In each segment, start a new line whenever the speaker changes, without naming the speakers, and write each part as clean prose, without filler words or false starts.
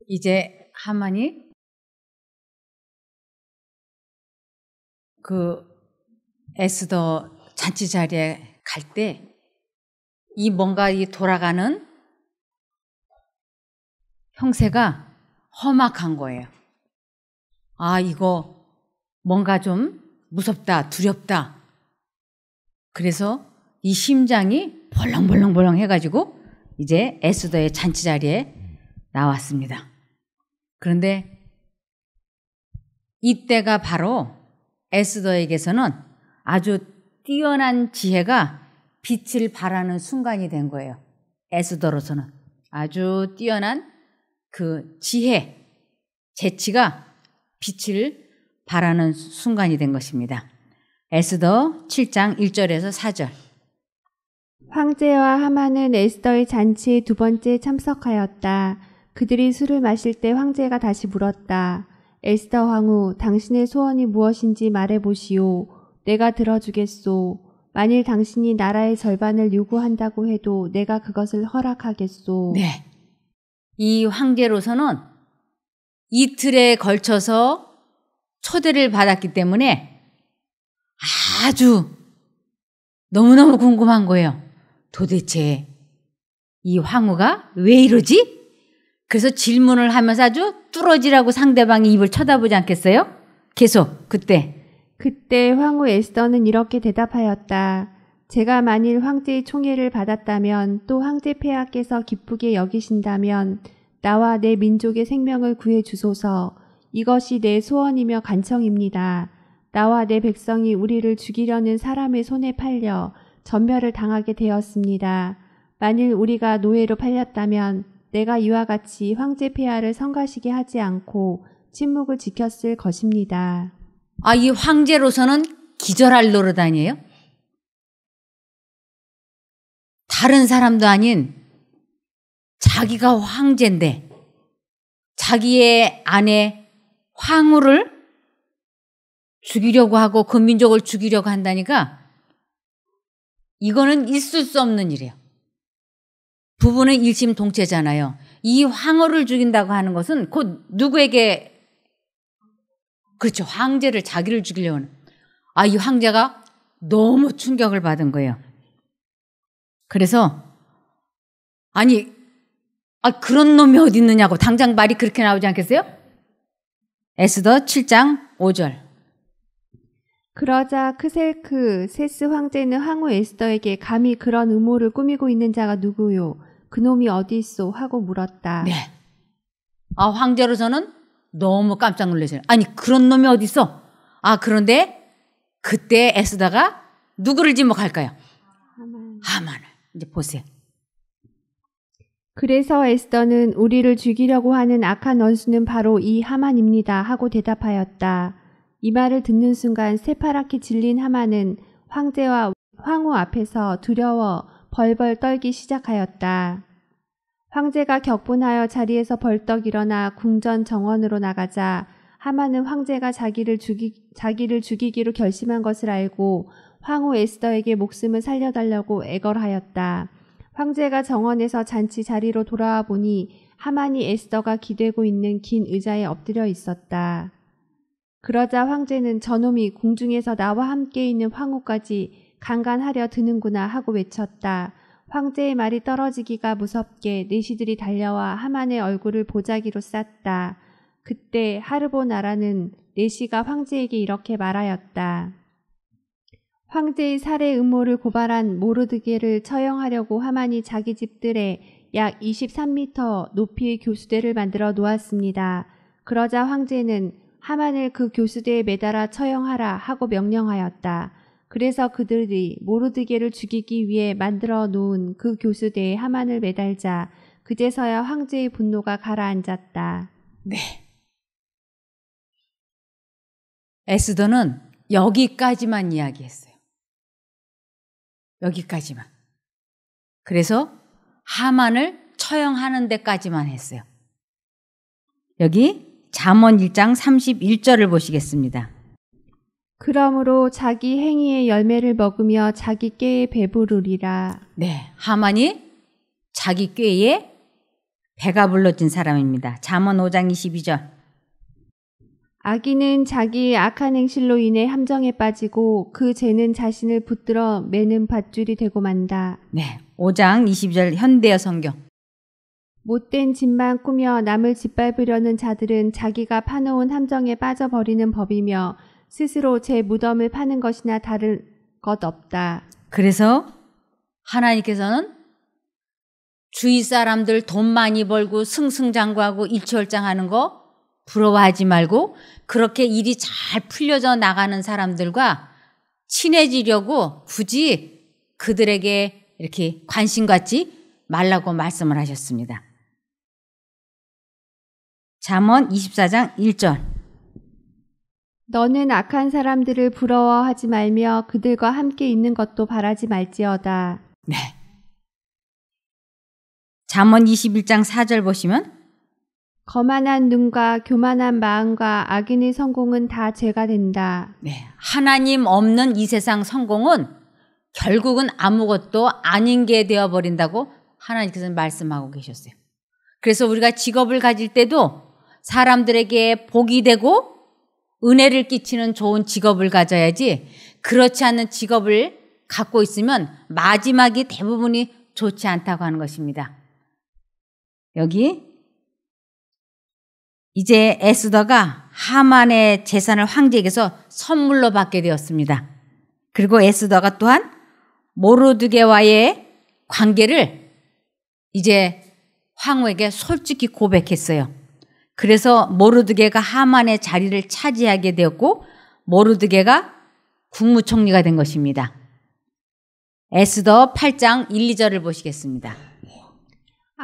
이제 하만이 그 에스더 잔치 자리에 갈 때 이 뭔가 이 돌아가는 형세가 험악한 거예요. 아, 이거 뭔가 좀 무섭다, 두렵다. 그래서 이 심장이 벌렁벌렁벌렁 해가지고 이제 에스더의 잔치 자리에 나왔습니다. 그런데 이때가 바로 에스더에게서는 아주 뛰어난 지혜가 빛을 발하는 순간이 된 거예요. 에스더로서는 아주 뛰어난 그 지혜, 재치가 빛을 발하는 순간이 된 것입니다. 에스더 7장 1절에서 4절.
황제와 하만은 에스더의 잔치에 두 번째 참석하였다. 그들이 술을 마실 때 황제가 다시 물었다. 에스더 황후, 당신의 소원이 무엇인지 말해보시오. 내가 들어주겠소. 만일 당신이 나라의 절반을 요구한다고 해도 내가 그것을 허락하겠소.
네. 이 황제로서는 이틀에 걸쳐서 초대를 받았기 때문에 아주 너무너무 궁금한 거예요. 도대체 이 황후가 왜 이러지? 그래서 질문을 하면서 아주 뚫어지라고 상대방이 입을 쳐다보지 않겠어요? 계속 그때
황후 에스더는 이렇게 대답하였다. 제가 만일 황제의 총애를 받았다면 또 황제 폐하께서 기쁘게 여기신다면 나와 내 민족의 생명을 구해 주소서. 이것이 내 소원이며 간청입니다. 나와 내 백성이 우리를 죽이려는 사람의 손에 팔려 전멸을 당하게 되었습니다. 만일 우리가 노예로 팔렸다면 내가 이와 같이 황제 폐하를 성가시게 하지 않고 침묵을 지켰을 것입니다.
아, 이 황제로서는 기절할 노릇 아니에요? 다른 사람도 아닌 자기가 황제인데 자기의 아내 황후를 죽이려고 하고 그 민족을 죽이려고 한다니까 이거는 있을 수 없는 일이에요. 부부는 일심동체잖아요. 이 황후를 죽인다고 하는 것은 곧 누구에게, 그렇죠, 황제를, 자기를 죽이려고 하는. 아, 이 황제가 너무 충격을 받은 거예요. 그래서 아니, 그런 놈이 어디 있느냐고 당장 말이 그렇게 나오지 않겠어요? 에스더 7장 5절.
그러자 세스 황제는 황후 에스더에게 감히 그런 음모를 꾸미고 있는 자가 누구요? 그놈이 어디 있소? 하고 물었다.
네. 아, 황제로서는 너무 깜짝 놀라세요. 아니, 그런 놈이 어디 있어? 아, 그런데 그때 에스더가 누구를 지목할까요? 하만을. 이제 보세요.
그래서 에스더는 우리를 죽이려고 하는 악한 원수는 바로 이 하만입니다 하고 대답하였다. 이 말을 듣는 순간 새파랗게 질린 하만은 황제와 황후 앞에서 두려워 벌벌 떨기 시작하였다. 황제가 격분하여 자리에서 벌떡 일어나 궁전 정원으로 나가자 하만은 황제가 자기를 죽이기로 결심한 것을 알고 황후 에스더에게 목숨을 살려달라고 애걸하였다. 황제가 정원에서 잔치 자리로 돌아와 보니 하만이 에스더가 기대고 있는 긴 의자에 엎드려 있었다. 그러자 황제는 저놈이 궁중에서 나와 함께 있는 황후까지 강간하려 드는구나 하고 외쳤다. 황제의 말이 떨어지기가 무섭게 내시들이 달려와 하만의 얼굴을 보자기로 쌌다. 그때 하르보나라는 내시가 황제에게 이렇게 말하였다. 황제의 살해 음모를 고발한 모르드게를 처형하려고 하만이 자기 집들에 약 23m 높이의 교수대를 만들어 놓았습니다. 그러자 황제는 하만을 그 교수대에 매달아 처형하라 하고 명령하였다. 그래서 그들이 모르드게를 죽이기 위해 만들어 놓은 그 교수대에 하만을 매달자 그제서야 황제의 분노가 가라앉았다.
네. 에스더는 여기까지만 이야기했어요. 여기까지만. 그래서 하만을 처형하는 데까지만 했어요. 여기 잠언 1장 31절을 보시겠습니다.
그러므로 자기 행위의 열매를 먹으며 자기 꾀에 배부르리라.
네, 하만이 자기 꾀에 배가 불러진 사람입니다. 잠언 5장 22절.
악인은 자기의 악한 행실로 인해 함정에 빠지고 그 죄는 자신을 붙들어 매는 밧줄이 되고 만다.
네, 5장 22절 현대어 성경.
못된 짓만 꾸며 남을 짓밟으려는 자들은 자기가 파놓은 함정에 빠져버리는 법이며 스스로 제 무덤을 파는 것이나 다를 것 없다.
그래서 하나님께서는 주위 사람들 돈 많이 벌고 승승장구하고 일취월장하는 거 부러워하지 말고 그렇게 일이 잘 풀려져 나가는 사람들과 친해지려고 굳이 그들에게 이렇게 관심 갖지 말라고 말씀을 하셨습니다. 잠언 24장 1절.
너는 악한 사람들을 부러워하지 말며 그들과 함께 있는 것도 바라지 말지어다.
네. 잠언 21장 4절 보시면
거만한 눈과 교만한 마음과 악인의 성공은 다 죄가 된다.
네. 하나님 없는 이 세상 성공은 결국은 아무것도 아닌 게 되어버린다고 하나님께서는 말씀하고 계셨어요. 그래서 우리가 직업을 가질 때도 사람들에게 복이 되고 은혜를 끼치는 좋은 직업을 가져야지 그렇지 않은 직업을 갖고 있으면 마지막이 대부분이 좋지 않다고 하는 것입니다. 여기 이제 에스더가 하만의 재산을 황제에게서 선물로 받게 되었습니다. 그리고 에스더가 또한 모르드게와의 관계를 이제 황후에게 솔직히 고백했어요. 그래서 모르드게가 하만의 자리를 차지하게 되었고 모르드게가 국무총리가 된 것입니다. 에스더 8장 1, 2절을 보시겠습니다.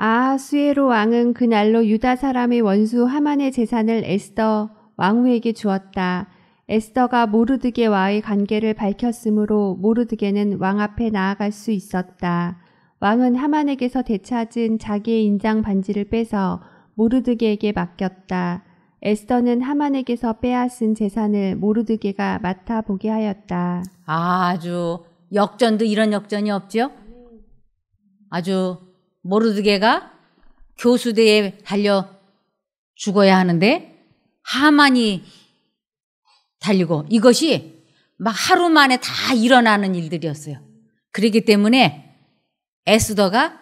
아하수에로 왕은 그날로 유다 사람의 원수 하만의 재산을 에스더 왕후에게 주었다. 에스더가 모르드게와의 관계를 밝혔으므로 모르드게는 왕 앞에 나아갈 수 있었다. 왕은 하만에게서 되찾은 자기의 인장 반지를 빼서 모르드게에게 맡겼다. 에스더는 하만에게서 빼앗은 재산을 모르드게가 맡아보게 하였다.
아주 역전도 이런 역전이 없죠? 아주 모르드게가 교수대에 달려 죽어야 하는데 하만이 달리고 이것이 막 하루 만에 다 일어나는 일들이었어요. 그렇기 때문에 에스더가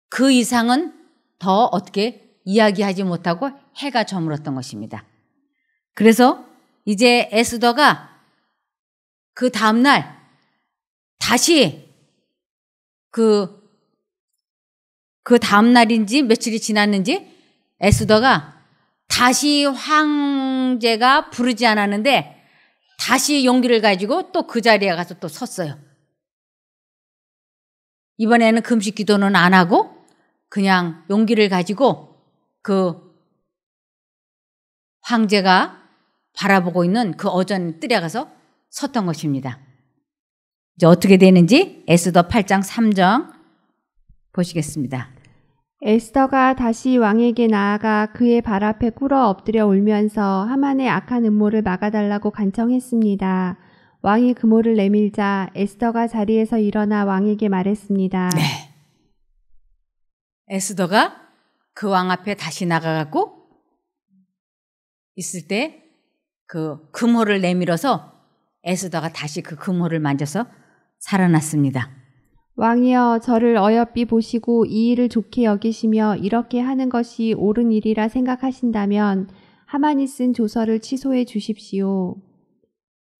그 이상은 더 어떻게 이야기하지 못하고 해가 저물었던 것입니다. 그래서 이제 에스더가 그 다음날 다시 그 다음날인지 며칠이 지났는지 에스더가 다시 황제가 부르지 않았는데 다시 용기를 가지고 또 그 자리에 가서 또 섰어요. 이번에는 금식 기도는 안 하고 그냥 용기를 가지고 그 황제가 바라보고 있는 그 어전 뜰에 가서 섰던 것입니다. 이제 어떻게 되는지 에스더 8장 3절 보시겠습니다.
에스더가 다시 왕에게 나아가 그의 발 앞에 꿇어 엎드려 울면서 하만의 악한 음모를 막아달라고 간청했습니다. 왕이 그모를 내밀자 에스더가 자리에서 일어나 왕에게 말했습니다.
네. 에스더가 그 왕 앞에 다시 나가갖고 있을 때 그 금호를 내밀어서 에스더가 다시 그 금호를 만져서 살아났습니다.
왕이여 저를 어여삐 보시고 이 일을 좋게 여기시며 이렇게 하는 것이 옳은 일이라 생각하신다면 하만이 쓴 조서를 취소해 주십시오.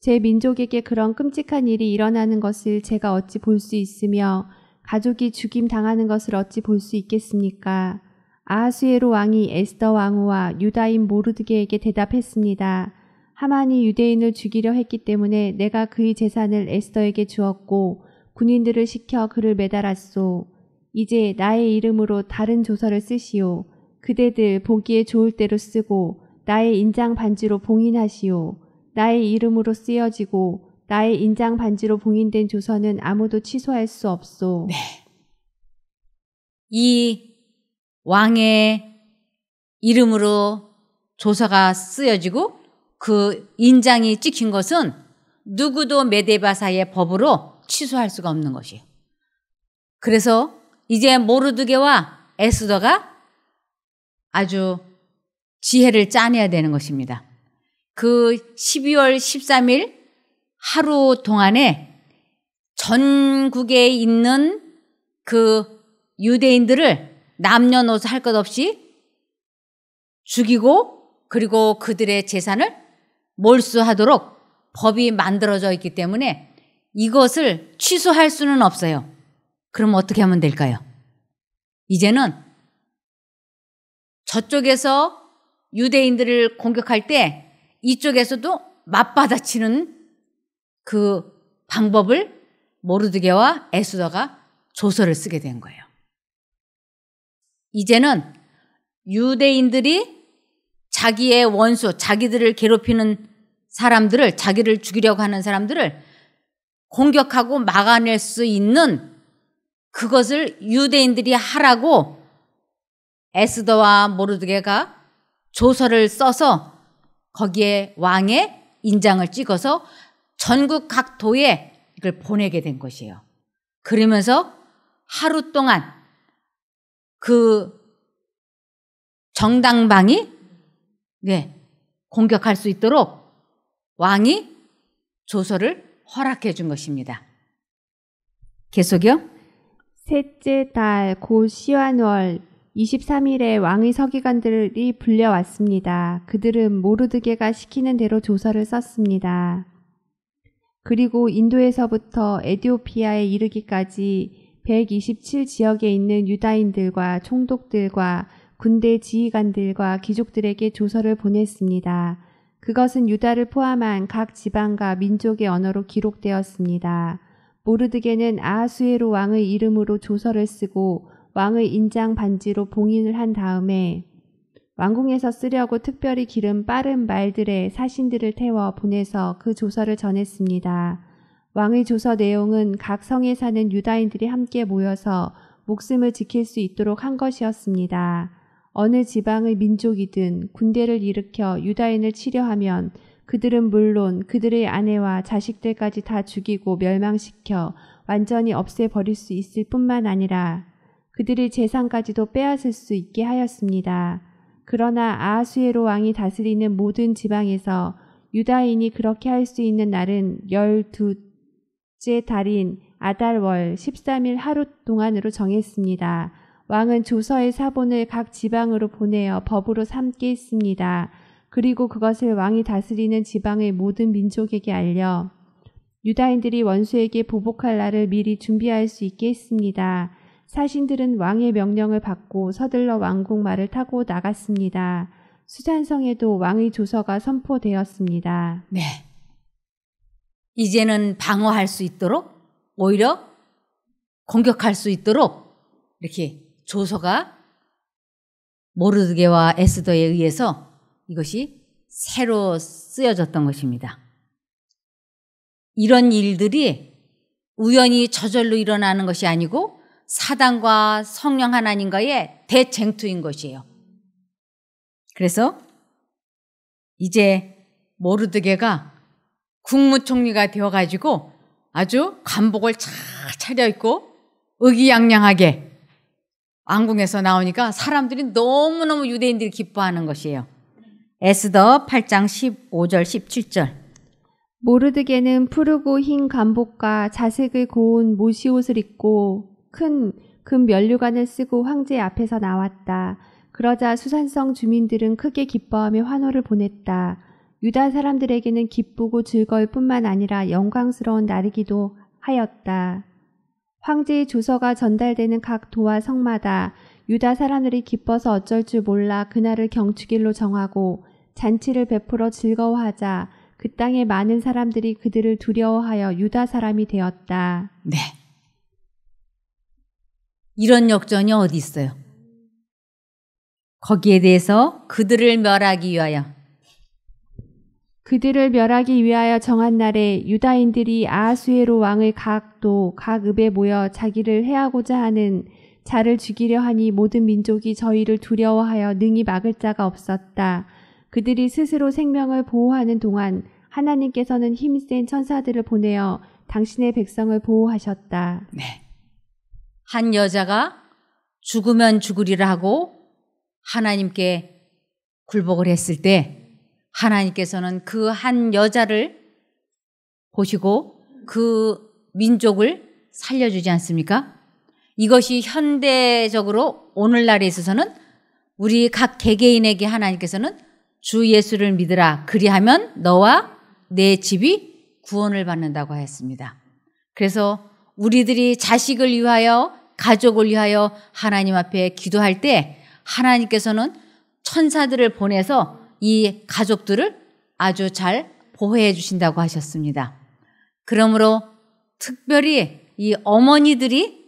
제 민족에게 그런 끔찍한 일이 일어나는 것을 제가 어찌 볼 수 있으며 가족이 죽임 당하는 것을 어찌 볼 수 있겠습니까? 아하수에로 왕이 에스더 왕후와 유다인 모르드게에게 대답했습니다. 하만이 유대인을 죽이려 했기 때문에 내가 그의 재산을 에스더에게 주었고 군인들을 시켜 그를 매달았소. 이제 나의 이름으로 다른 조서를 쓰시오. 그대들 보기에 좋을 대로 쓰고 나의 인장 반지로 봉인하시오. 나의 이름으로 쓰여지고 나의 인장 반지로 봉인된 조서는 아무도 취소할 수 없소.
네. 이 왕의 이름으로 조서가 쓰여지고 그 인장이 찍힌 것은 누구도 메데바사의 법으로 취소할 수가 없는 것이에요. 그래서 이제 모르드게와 에스더가 아주 지혜를 짜내야 되는 것입니다. 그 12월 13일 하루 동안에 전국에 있는 그 유대인들을 남녀노소 할 것 없이 죽이고 그리고 그들의 재산을 몰수하도록 법이 만들어져 있기 때문에 이것을 취소할 수는 없어요. 그럼 어떻게 하면 될까요? 이제는 저쪽에서 유대인들을 공격할 때 이쪽에서도 맞받아치는 그 방법을 모르드게와 에스더가 조서를 쓰게 된 거예요. 이제는 유대인들이 자기의 원수, 자기들을 괴롭히는 사람들을, 자기를 죽이려고 하는 사람들을 공격하고 막아낼 수 있는 그것을 유대인들이 하라고 에스더와 모르드게가 조서를 써서 거기에 왕의 인장을 찍어서 전국 각 도에 이걸 보내게 된 것이에요. 그러면서 하루 동안 그 정당방이 공격할 수 있도록 왕이 조서를 허락해 준 것입니다. 계속이요.
셋째 달 곧 시완월 23일에 왕의 서기관들이 불려왔습니다. 그들은 모르드게가 시키는 대로 조서를 썼습니다. 그리고 인도에서부터 에티오피아에 이르기까지 127지역에 있는 유다인들과 총독들과 군대 지휘관들과 귀족들에게 조서를 보냈습니다. 그것은 유다를 포함한 각 지방과 민족의 언어로 기록되었습니다. 모르드게는 아하수에로 왕의 이름으로 조서를 쓰고 왕의 인장 반지로 봉인을 한 다음에 왕궁에서 쓰려고 특별히 기른 빠른 말들의 사신들을 태워 보내서 그 조서를 전했습니다. 왕의 조서 내용은 각 성에 사는 유다인들이 함께 모여서 목숨을 지킬 수 있도록 한 것이었습니다. 어느 지방의 민족이든 군대를 일으켜 유다인을 치려하면 그들은 물론 그들의 아내와 자식들까지 다 죽이고 멸망시켜 완전히 없애버릴 수 있을 뿐만 아니라 그들의 재산까지도 빼앗을 수 있게 하였습니다. 그러나 아하수에로 왕이 다스리는 모든 지방에서 유다인이 그렇게 할 수 있는 날은 12째 달인 아달월 13일 하루 동안으로 정했습니다. 왕은 조서의 사본을 각 지방으로 보내어 법으로 삼게 했습니다. 그리고 그것을 왕이 다스리는 지방의 모든 민족에게 알려 유다인들이 원수에게 보복할 날을 미리 준비할 수 있게 했습니다. 사신들은 왕의 명령을 받고 서둘러 왕궁 말을 타고 나갔습니다. 수산성에도 왕의 조서가 선포되었습니다.
네. 이제는 방어할 수 있도록 오히려 공격할 수 있도록 이렇게 조서가 모르드게와 에스더에 의해서 이것이 새로 쓰여졌던 것입니다. 이런 일들이 우연히 저절로 일어나는 것이 아니고 사단과 성령 하나님과의 대쟁투인 것이에요. 그래서 이제 모르드게가 국무총리가 되어가지고 아주 관복을 잘 차려입고 의기양양하게 왕궁에서 나오니까 사람들이 너무너무 유대인들이 기뻐하는 것이에요. 에스더 8장 15절 17절.
모르드게는 푸르고 흰 관복과 자색을 고운 모시옷을 입고 큰 금 면류관을 쓰고 황제 앞에서 나왔다. 그러자 수산성 주민들은 크게 기뻐하며 환호를 보냈다. 유다 사람들에게는 기쁘고 즐거울 뿐만 아니라 영광스러운 날이기도 하였다. 황제의 조서가 전달되는 각 도와 성마다 유다 사람들이 기뻐서 어쩔 줄 몰라 그날을 경축일로 정하고 잔치를 베풀어 즐거워하자 그 땅의 많은 사람들이 그들을 두려워하여 유다 사람이 되었다.
네. 이런 역전이 어디 있어요? 거기에 대해서 그들을 멸하기 위하여 정한 날에 유다인들이 아하수에로 왕의 각 도, 각 읍에 모여 자기를 해하고자 하는 자를 죽이려 하니 모든 민족이 저희를 두려워하여 능히 막을 자가 없었다. 그들이 스스로 생명을 보호하는 동안 하나님께서는 힘센 천사들을 보내어 당신의 백성을 보호하셨다. 네. 한 여자가 죽으면 죽으리라 하고 하나님께 굴복을 했을 때 하나님께서는 그 한 여자를 보시고 그 민족을 살려주지 않습니까? 이것이 현대적으로 오늘날에 있어서는 우리 각 개개인에게 하나님께서는 주 예수를 믿으라 그리하면 너와 내 집이 구원을 받는다고 하였습니다. 그래서 우리들이 자식을 위하여 가족을 위하여 하나님 앞에 기도할 때 하나님께서는 천사들을 보내서 이 가족들을 아주 잘 보호해 주신다고 하셨습니다. 그러므로 특별히 이 어머니들이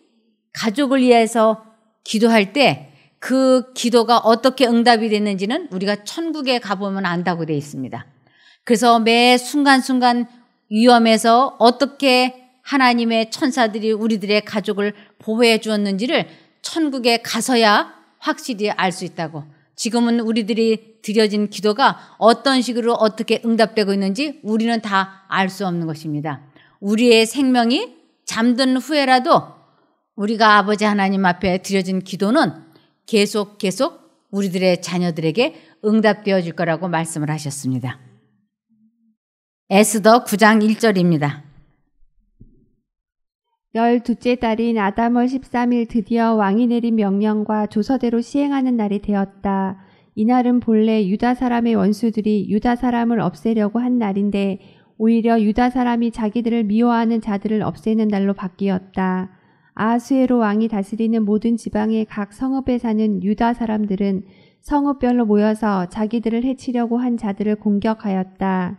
가족을 위해서 기도할 때 그 기도가 어떻게 응답이 됐는지는 우리가 천국에 가보면 안다고 되어 있습니다. 그래서 매 순간순간 위험에서 어떻게 하나님의 천사들이 우리들의 가족을 보호해 주었는지를 천국에 가서야 확실히 알 수 있다고. 지금은 우리들이 드려진 기도가 어떤 식으로 어떻게 응답되고 있는지 우리는 다 알 수 없는 것입니다. 우리의 생명이 잠든 후에라도 우리가 아버지 하나님 앞에 드려진 기도는 계속 우리들의 자녀들에게 응답되어질 거라고 말씀을 하셨습니다. 에스더 9장 1절입니다.
12째 달인 아다월 13일 드디어 왕이 내린 명령과 조서대로 시행하는 날이 되었다. 이날은 본래 유다 사람의 원수들이 유다 사람을 없애려고 한 날인데 오히려 유다 사람이 자기들을 미워하는 자들을 없애는 날로 바뀌었다. 아하수에로 왕이 다스리는 모든 지방의 각 성읍에 사는 유다 사람들은 성읍별로 모여서 자기들을 해치려고 한 자들을 공격하였다.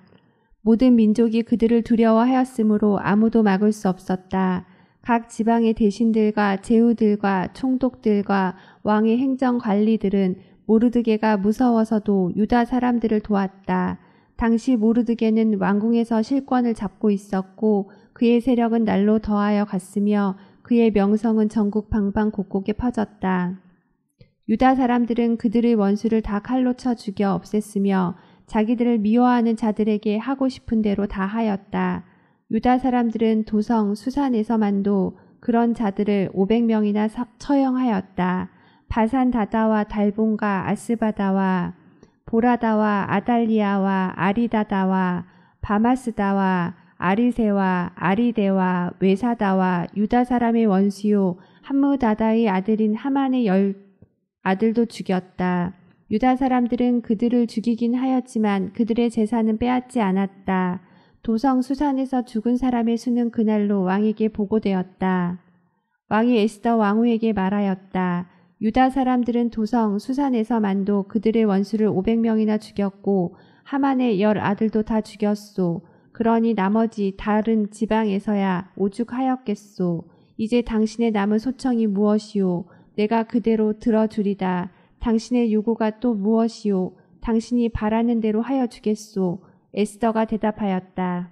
모든 민족이 그들을 두려워하였으므로 아무도 막을 수 없었다. 각 지방의 대신들과 제후들과 총독들과 왕의 행정관리들은 모르드게가 무서워서도 유다 사람들을 도왔다. 당시 모르드게는 왕궁에서 실권을 잡고 있었고 그의 세력은 날로 더하여 갔으며 그의 명성은 전국 방방곡곡에 퍼졌다. 유다 사람들은 그들의 원수를 다 칼로 쳐 죽여 없앴으며 자기들을 미워하는 자들에게 하고 싶은 대로 다 하였다. 유다 사람들은 도성 수산에서만도 그런 자들을 500명이나 처형하였다. 바산 다다와 달본과 아스바다와 보라다와 아달리아와 아리다다와 바마스다와 아리세와 아리데와 외사다와 유다 사람의 원수요 함무다다의 아들인 하만의 10 아들도 죽였다. 유다 사람들은 그들을 죽이긴 하였지만 그들의 재산은 빼앗지 않았다. 도성 수산에서 죽은 사람의 수는 그날로 왕에게 보고되었다. 왕이 에스더 왕후에게 말하였다. 유다 사람들은 도성 수산에서만도 그들의 원수를 500명이나 죽였고 하만의 10 아들도 다 죽였소. 그러니 나머지 다른 지방에서야 오죽하였겠소. 이제 당신의 남은 소청이 무엇이오? 내가 그대로 들어주리다. 당신의 요구가 또 무엇이오? 당신이 바라는 대로 하여 주겠소. 에스더가 대답하였다.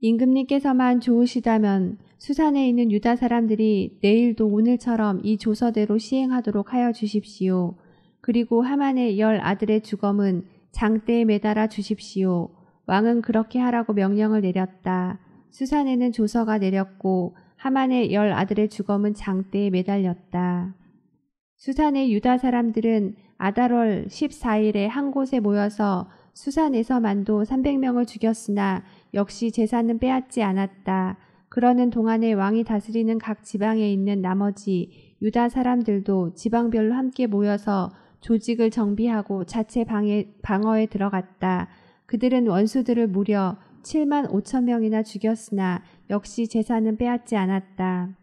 임금님께서만 좋으시다면 수산에 있는 유다 사람들이 내일도 오늘처럼 이 조서대로 시행하도록 하여 주십시오. 그리고 하만의 10 아들의 주검은 장대에 매달아 주십시오. 왕은 그렇게 하라고 명령을 내렸다. 수산에는 조서가 내렸고 하만의 10 아들의 주검은 장대에 매달렸다. 수산의 유다 사람들은 아달월 14일에 한 곳에 모여서 수산에서만도 300명을 죽였으나 역시 재산은 빼앗지 않았다. 그러는 동안에 왕이 다스리는 각 지방에 있는 나머지 유다 사람들도 지방별로 함께 모여서 조직을 정비하고 자체 방어에 들어갔다. 그들은 원수들을 무려 7만 5천 명이나 죽였으나 역시 재산은 빼앗지 않았다.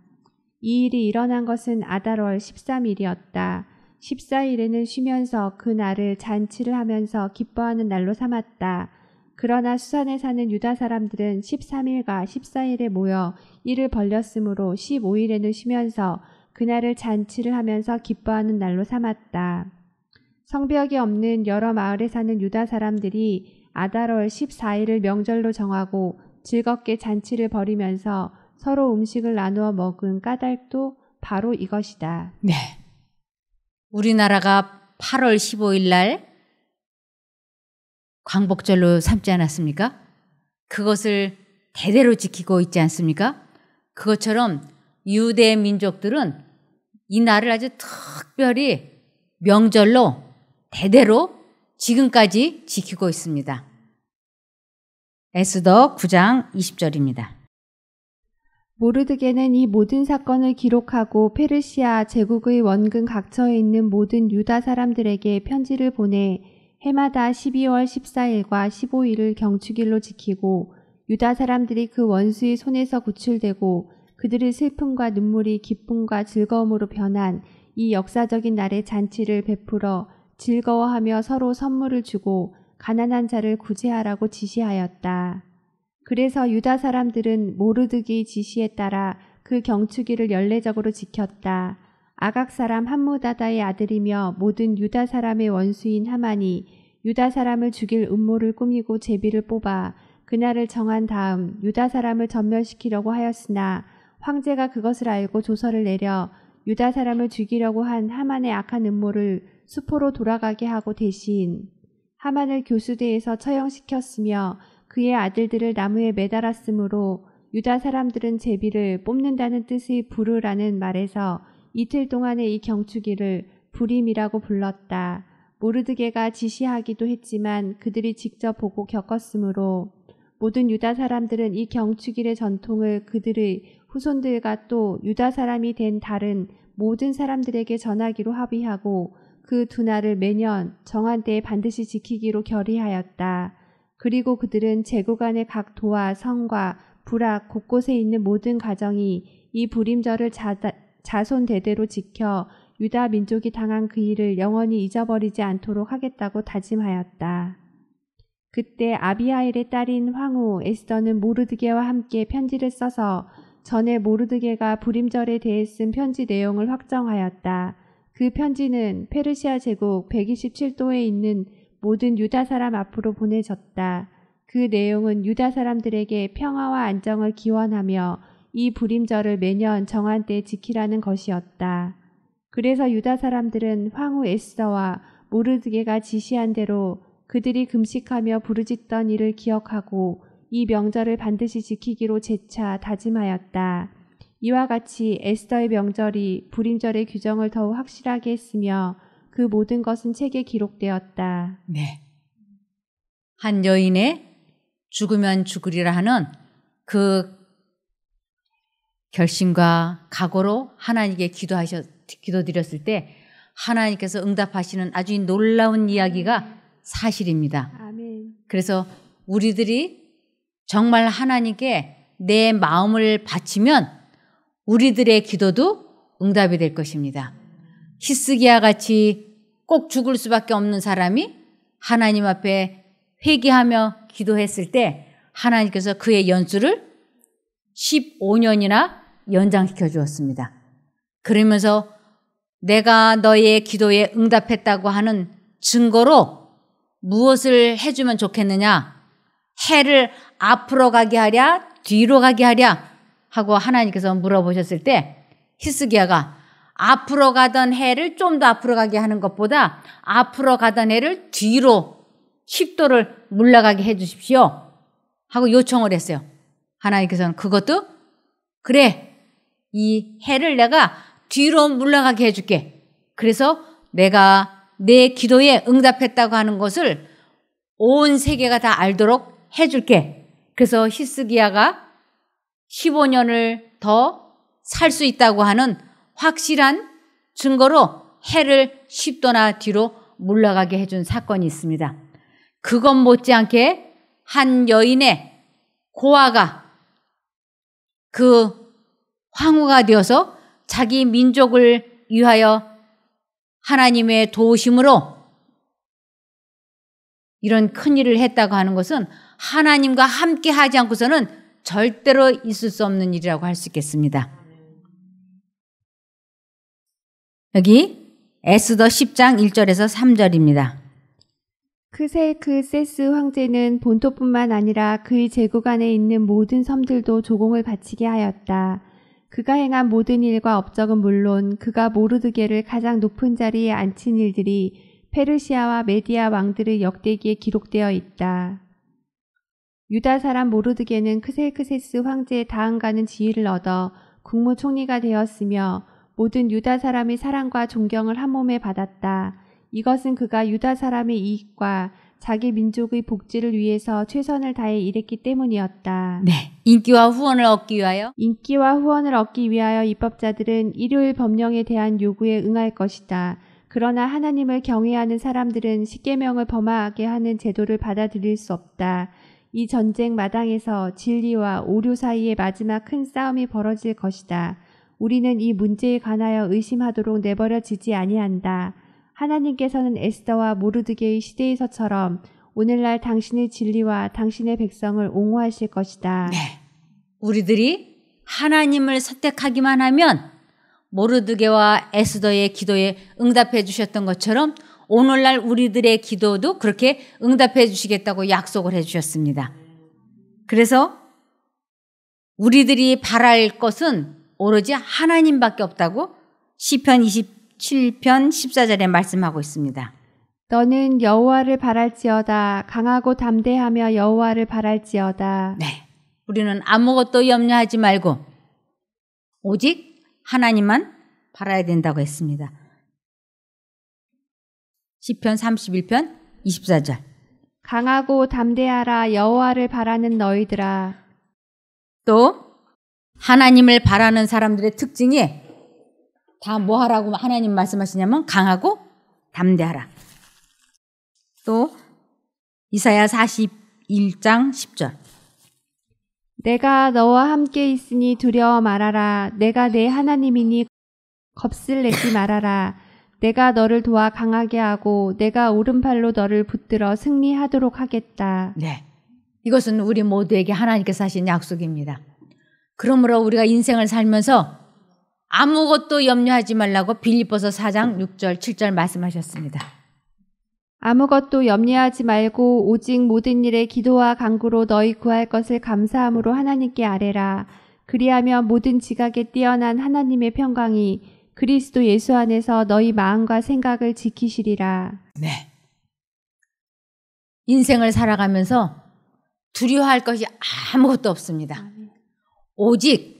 이 일이 일어난 것은 아달월 13일이었다. 14일에는 쉬면서 그 날을 잔치를 하면서 기뻐하는 날로 삼았다. 그러나 수산에 사는 유다 사람들은 13일과 14일에 모여 일을 벌렸으므로 15일에는 쉬면서 그날을 잔치를 하면서 기뻐하는 날로 삼았다. 성벽이 없는 여러 마을에 사는 유다 사람들이 아달월 14일을 명절로 정하고 즐겁게 잔치를 벌이면서 서로 음식을 나누어 먹은 까닭도 바로 이것이다.
네. 우리나라가 8월 15일 날 광복절로 삼지 않았습니까? 그것을 대대로 지키고 있지 않습니까? 그것처럼 유대 민족들은 이 날을 아주 특별히 명절로 대대로 지금까지 지키고 있습니다. 에스더 9장 20절입니다.
모르드게는 이 모든 사건을 기록하고 페르시아 제국의 원근 각처에 있는 모든 유다 사람들에게 편지를 보내 해마다 12월 14일과 15일을 경축일로 지키고 유다 사람들이 그 원수의 손에서 구출되고 그들의 슬픔과 눈물이 기쁨과 즐거움으로 변한 이 역사적인 날의 잔치를 베풀어 즐거워하며 서로 선물을 주고 가난한 자를 구제하라고 지시하였다. 그래서 유다 사람들은 모르드게의 지시에 따라 그 경축일을 연례적으로 지켰다. 아각 사람 함무다다의 아들이며 모든 유다 사람의 원수인 하만이 유다 사람을 죽일 음모를 꾸미고 제비를 뽑아 그날을 정한 다음 유다 사람을 전멸시키려고 하였으나 황제가 그것을 알고 조서를 내려 유다 사람을 죽이려고 한 하만의 악한 음모를 수포로 돌아가게 하고 대신 하만을 교수대에서 처형시켰으며 그의 아들들을 나무에 매달았으므로 유다 사람들은 제비를 뽑는다는 뜻의 부르라는 말에서 이틀 동안의 이 경축일을 부림이라고 불렀다. 모르드게가 지시하기도 했지만 그들이 직접 보고 겪었으므로 모든 유다 사람들은 이 경축일의 전통을 그들의 후손들과 또 유다 사람이 된 다른 모든 사람들에게 전하기로 합의하고 그 두 날을 매년 정한 때에 반드시 지키기로 결의하였다. 그리고 그들은 제국 안의 각 도와 성과 부락 곳곳에 있는 모든 가정이 이 부림절을 자손 대대로 지켜 유다 민족이 당한 그 일을 영원히 잊어버리지 않도록 하겠다고 다짐하였다. 그때 아비하일의 딸인 황후 에스더는 모르드게와 함께 편지를 써서 전에 모르드게가 부림절에 대해 쓴 편지 내용을 확정하였다. 그 편지는 페르시아 제국 127도에 있는 모든 유다 사람 앞으로 보내졌다. 그 내용은 유다 사람들에게 평화와 안정을 기원하며 이 부림절을 매년 정한 때에 지키라는 것이었다. 그래서 유다 사람들은 황후 에스더와 모르드게가 지시한 대로 그들이 금식하며 부르짖던 일을 기억하고 이 명절을 반드시 지키기로 재차 다짐하였다. 이와 같이 에스더의 명절이 부림절의 규정을 더욱 확실하게 했으며 그 모든 것은 책에 기록되었다.
네. 한 여인의 죽으면 죽으리라 하는 그 결심과 각오로 하나님께 기도드렸을 때 하나님께서 응답하시는 아주 놀라운 이야기가 사실입니다.
아멘.
그래서 우리들이 정말 하나님께 내 마음을 바치면 우리들의 기도도 응답이 될 것입니다. 히스기야 같이 꼭 죽을 수밖에 없는 사람이 하나님 앞에 회개하며 기도했을 때 하나님께서 그의 연수를 15년이나 연장시켜 주었습니다. 그러면서 내가 너의 기도에 응답했다고 하는 증거로 무엇을 해주면 좋겠느냐? 해를 앞으로 가게 하랴? 뒤로 가게 하랴? 하고 하나님께서 물어보셨을 때 히스기야가 앞으로 가던 해를 좀 더 앞으로 가게 하는 것보다 앞으로 가던 해를 뒤로 10도를 물러가게 해 주십시오 하고 요청을 했어요. 하나님께서는 그것도 그래, 이 해를 내가 뒤로 물러가게 해줄게. 그래서 내가 내 기도에 응답했다고 하는 것을 온 세계가 다 알도록 해줄게. 그래서 히스기야가 15년을 더 살 수 있다고 하는 확실한 증거로 해를 10도나 뒤로 물러가게 해준 사건이 있습니다. 그것 못지않게 한 여인의 고아가 그 황후가 되어서 자기 민족을 위하여 하나님의 도우심으로 이런 큰 일을 했다고 하는 것은 하나님과 함께 하지 않고서는 절대로 있을 수 없는 일이라고 할 수 있겠습니다. 여기 에스더 10장 1절에서 3절입니다.
크세크세스 황제는 본토뿐만 아니라 그의 제국 안에 있는 모든 섬들도 조공을 바치게 하였다. 그가 행한 모든 일과 업적은 물론 그가 모르드게를 가장 높은 자리에 앉힌 일들이 페르시아와 메디아 왕들의 역대기에 기록되어 있다. 유다 사람 모르드게는 크셀크세스 황제의 다음가는 지위를 얻어 국무총리가 되었으며 모든 유다 사람이 사랑과 존경을 한 몸에 받았다. 이것은 그가 유다 사람의 이익과 자기 민족의 복지를 위해서 최선을 다해 일했기 때문이었다.
네. 인기와 후원을 얻기 위하여
인기와 후원을 얻기 위하여 입법자들은 일요일 법령에 대한 요구에 응할 것이다. 그러나 하나님을 경외하는 사람들은 십계명을 범하게 하는 제도를 받아들일 수 없다. 이 전쟁 마당에서 진리와 오류 사이의 마지막 큰 싸움이 벌어질 것이다. 우리는 이 문제에 관하여 의심하도록 내버려지지 아니한다. 하나님께서는 에스더와 모르드게의 시대에서처럼 오늘날 당신의 진리와 당신의 백성을 옹호하실 것이다.
네. 우리들이 하나님을 선택하기만 하면 모르드게와 에스더의 기도에 응답해 주셨던 것처럼 오늘날 우리들의 기도도 그렇게 응답해 주시겠다고 약속을 해 주셨습니다. 그래서 우리들이 바랄 것은 오로지 하나님밖에 없다고 시편 27편 14절에 말씀하고 있습니다.
너는 여호와를 바랄지어다. 강하고 담대하며 여호와를 바랄지어다.
네, 우리는 아무것도 염려하지 말고 오직 하나님만 바라야 된다고 했습니다. 시편 31편 24절.
강하고 담대하라. 여호와를 바라는 너희들아.
또 하나님을 바라는 사람들의 특징이 다 뭐 하라고 하나님 말씀하시냐면 강하고 담대하라. 또 이사야 41장 10절.
내가 너와 함께 있으니 두려워 말아라. 내가 내 하나님이니 겁을 내지 말아라. 내가 너를 도와 강하게 하고 내가 오른팔로 너를 붙들어 승리하도록 하겠다.
네, 이것은 우리 모두에게 하나님께서 하신 약속입니다. 그러므로 우리가 인생을 살면서 아무것도 염려하지 말라고 빌립보서 4장 6절 7절 말씀하셨습니다.
아무것도 염려하지 말고 오직 모든 일에 기도와 간구로 너희 구할 것을 감사함으로 하나님께 아뢰라. 그리하면 모든 지각에 뛰어난 하나님의 평강이 그리스도 예수 안에서 너희 마음과 생각을 지키시리라.
네. 인생을 살아가면서 두려워할 것이 아무것도 없습니다. 오직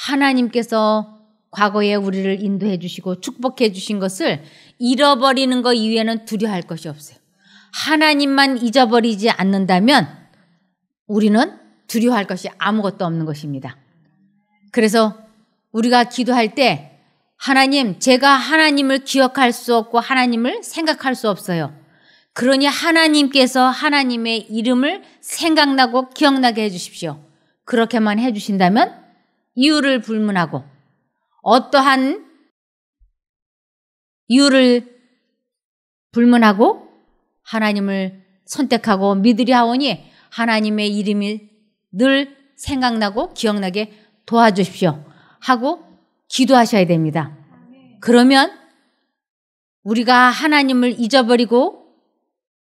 하나님께서 과거에 우리를 인도해 주시고 축복해 주신 것을 잃어버리는 것 이외에는 두려워할 것이 없어요. 하나님만 잊어버리지 않는다면 우리는 두려워할 것이 아무것도 없는 것입니다. 그래서 우리가 기도할 때 하나님, 제가 하나님을 기억할 수 없고 하나님을 생각할 수 없어요. 그러니 하나님께서 하나님의 이름을 생각나고 기억나게 해주십시오. 그렇게만 해주신다면 이유를 불문하고 어떠한 이유를 불문하고 하나님을 선택하고 믿으려 하오니 하나님의 이름이 늘 생각나고 기억나게 도와주십시오 하고 기도하셔야 됩니다. 그러면 우리가 하나님을 잊어버리고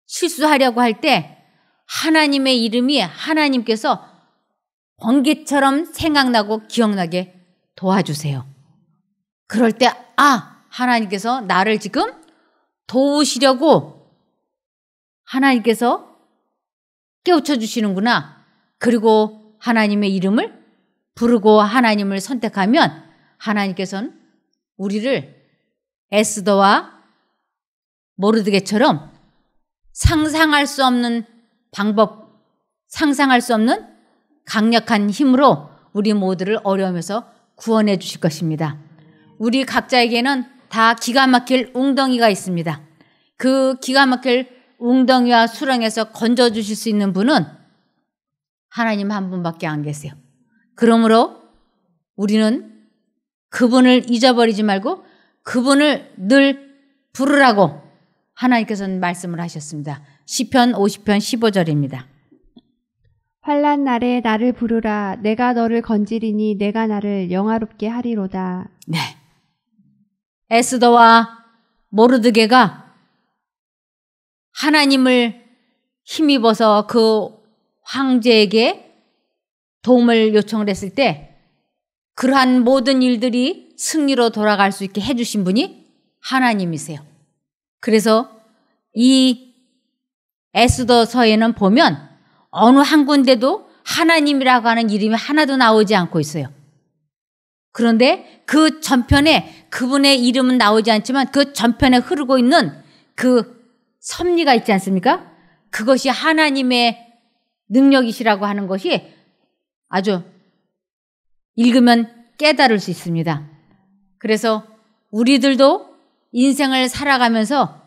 실수하려고 할 때 하나님의 이름이 하나님께서 번개처럼 생각나고 기억나게 도와주세요. 그럴 때 하나님께서 나를 지금 도우시려고 하나님께서 깨우쳐 주시는구나. 그리고 하나님의 이름을 부르고 하나님을 선택하면 하나님께서는 우리를 에스더와 모르드게처럼 상상할 수 없는 방법, 상상할 수 없는 강력한 힘으로 우리 모두를 어려움에서 구원해 주실 것입니다. 우리 각자에게는 다 기가 막힐 웅덩이가 있습니다. 그 기가 막힐 웅덩이와 수렁에서 건져 주실 수 있는 분은 하나님 한 분밖에 안 계세요. 그러므로 우리는 그분을 잊어버리지 말고 그분을 늘 부르라고 하나님께서는 말씀을 하셨습니다. 시편 50편 15절입니다.
환난 날에 나를 부르라. 내가 너를 건지리니 내가 나를 영화롭게 하리로다.
네. 에스더와 모르드게가 하나님을 힘입어서 그 황제에게 도움을 요청을 했을 때 그러한 모든 일들이 승리로 돌아갈 수 있게 해주신 분이 하나님이세요. 그래서 이 에스더서에는 보면 어느 한 군데도 하나님이라고 하는 이름이 하나도 나오지 않고 있어요. 그런데 그 전편에 그분의 이름은 나오지 않지만 그 전편에 흐르고 있는 그 섭리가 있지 않습니까? 그것이 하나님의 능력이시라고 하는 것이 아주 읽으면 깨달을 수 있습니다. 그래서 우리들도 인생을 살아가면서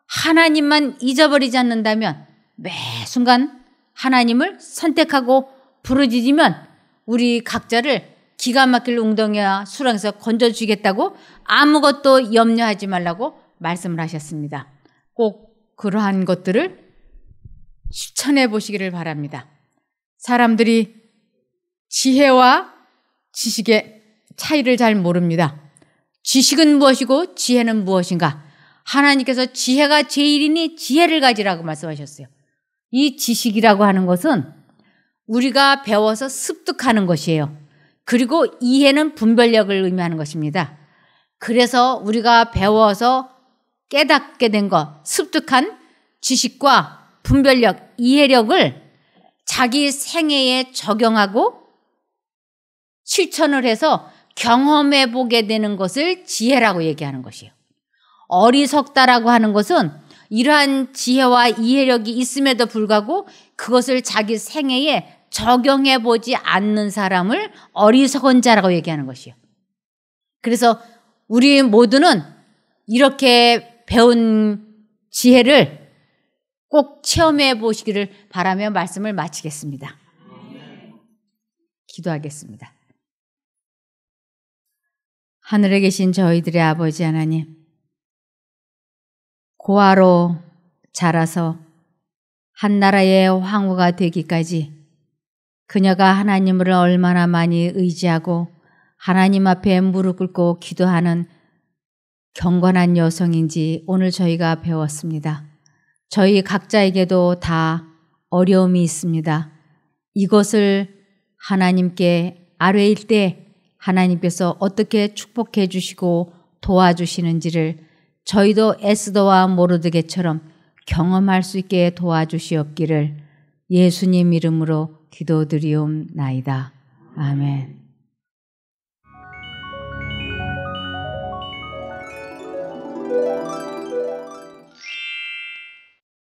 하나님만 잊어버리지 않는다면 매 순간 하나님을 선택하고 부르짖으면 우리 각자를 기가 막힐 웅덩이와 수렁에서 건져주겠다고 아무것도 염려하지 말라고 말씀을 하셨습니다. 꼭 그러한 것들을 실천해 보시기를 바랍니다. 사람들이 지혜와 지식의 차이를 잘 모릅니다. 지식은 무엇이고 지혜는 무엇인가? 하나님께서 지혜가 제일이니 지혜를 가지라고 말씀하셨어요. 이 지식이라고 하는 것은 우리가 배워서 습득하는 것이에요. 그리고 이해는 분별력을 의미하는 것입니다. 그래서 우리가 배워서 깨닫게 된 것, 습득한 지식과 분별력, 이해력을 자기 생애에 적용하고 실천을 해서 경험해 보게 되는 것을 지혜라고 얘기하는 것이에요. 어리석다라고 하는 것은 이러한 지혜와 이해력이 있음에도 불구하고 그것을 자기 생애에 적용해 보지 않는 사람을 어리석은 자라고 얘기하는 것이에요. 그래서 우리 모두는 이렇게 배운 지혜를 꼭 체험해 보시기를 바라며 말씀을 마치겠습니다. 기도하겠습니다. 하늘에 계신 저희들의 아버지 하나님, 고아로 자라서 한 나라의 황후가 되기까지 그녀가 하나님을 얼마나 많이 의지하고 하나님 앞에 무릎 꿇고 기도하는 경건한 여성인지 오늘 저희가 배웠습니다. 저희 각자에게도 다 어려움이 있습니다. 이것을 하나님께 아뢰일 때 하나님께서 어떻게 축복해 주시고 도와주시는지를 저희도 에스더와 모르드게처럼 경험할 수 있게 도와주시옵기를 예수님 이름으로 기도드리옵나이다. 아멘.